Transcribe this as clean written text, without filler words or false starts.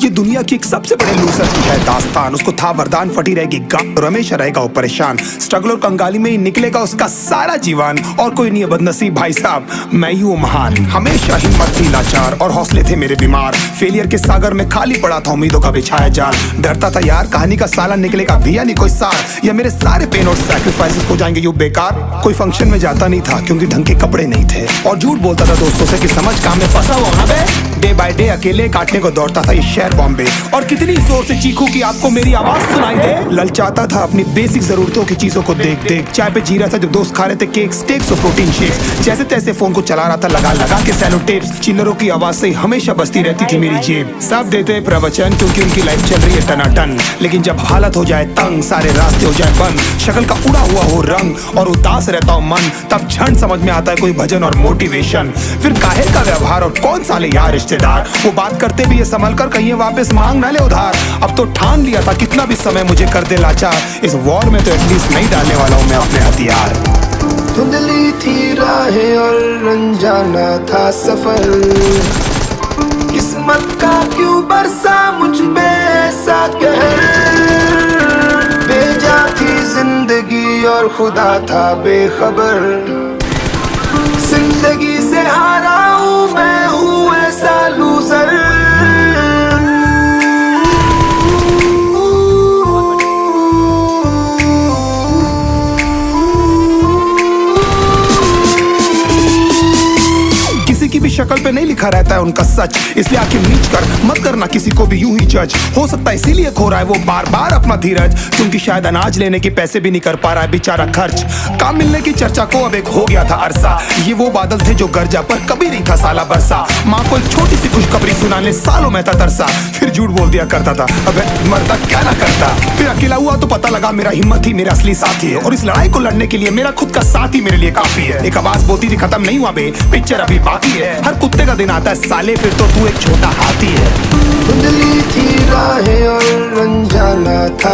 ये दुनिया की एक सबसे बड़े लूजर की है दास्तान। उसको था वरदान, फटी रहेगी गम, और हमेशा रहेगा वो परेशान। स्ट्रगल और कंगाली में ही निकलेगा उसका सारा जीवन। और कोई नहीं है बदनसीब भाई साहब, मैं ही हूँ महान। हमेशा हिम्मत थी लाचार और हौसले थे मेरे बीमार। फेलियर के सागर में खाली पड़ा था उम्मीदों का बिछाया जाल। डरता था यार कहानी का साला निकलेगा भी या नहीं कोई सार, या मेरे सारे पेन और सैक्रिफाइसेस हो जाएंगे यूं बेकार। कोई फंक्शन में जाता नहीं था क्योंकि ढंग के कपड़े नहीं थे, और झूठ बोलता था दोस्तों से कि समझ काम में फंसा हुआ ना बे। डे बाय डे अकेले काटने को दौड़ता था ये शहर बॉम्बे, और कितनी जोर से चीखूं कि आपको मेरी आवाज सुनाई दे। ललचाता था अपनी बेसिक जरूरतों की चीजों को देख देख। चाय पे जी रहा था जब दोस्त खा रहे थे केक, स्टेक्स और प्रोटीन शेक्स। जैसे तैसे फोन को चला रहा था लगा लगा के सैलो टेप्स। चिल्लरों की आवाज से हमेशा बजती रहती थी मेरी जेब। सब देते प्रवचन क्योंकि उनकी लाइफ चल रही है टनाटन, लेकिन जब हालत हो जाए तंग, सारे रास्ते हो जाए बंद, शक्ल का उड़ा हुआ हो रंग और उदास रहता हो मन, तब क्षण समझ में आता है कोई भजन और मोटिवेशन। फिर काहे का व्यवहार और कौन साले यार रिश्तेदार, वो बात करते भी ये संभल कर कहीं वापस मांग ना ले उधार। अब तो ठान लिया था कितना भी समय मुझे कर दे लाचार, इस वॉर में तो एटलीस्ट नहीं डालने वाला हूँ मैं अपने हथियार। धुंधली थी राहें और अनजाना था सफर, किस्मत का क्यों बरसा मुझ पे ऐसा कहर। भेजा थी जिंदगी और खुदा था बेखबर, जिंदगी से हारा हूँ मैं, हूँ ऐसा लूजर। किसी की भी शक्ल पे नहीं लिखा रहता है उनका सच, इसलिए आंखें नीच कर मत करना किसी को भी यूं ही जज। हो सकता है इसीलिए खो रहा है वो बार बार अपना धीरज, क्योंकि शायद अनाज लेने के पैसे भी नहीं कर पा रहा है बेचारा खर्च। काम मिलने की चर्चा को अब एक हो गया था अरसा, ये वो बादल थे जो गरजा पर कभी नहीं था साला बरसा। माँ को एक छोटी सी खुशखबरी सुनाने सालों में था तरसा, फिर झूठ बोल दिया करता था अबे मरता क्या ना करता। फिर अकेला हुआ तो पता लगा मेरा हिम्मत ही मेरा असली साथी है, और इस लड़ाई को लड़ने के लिए मेरा खुद का साथ ही मेरे लिए काफी है। एक आवाज बोलती थी खत्म नहीं हुआ बे, पिक्चर अभी बाकी है। हर कुत्ते का दिन आता है साले, फिर तो तू एक छोटा हाथी है। धुंधली थी राहें और अनजाना था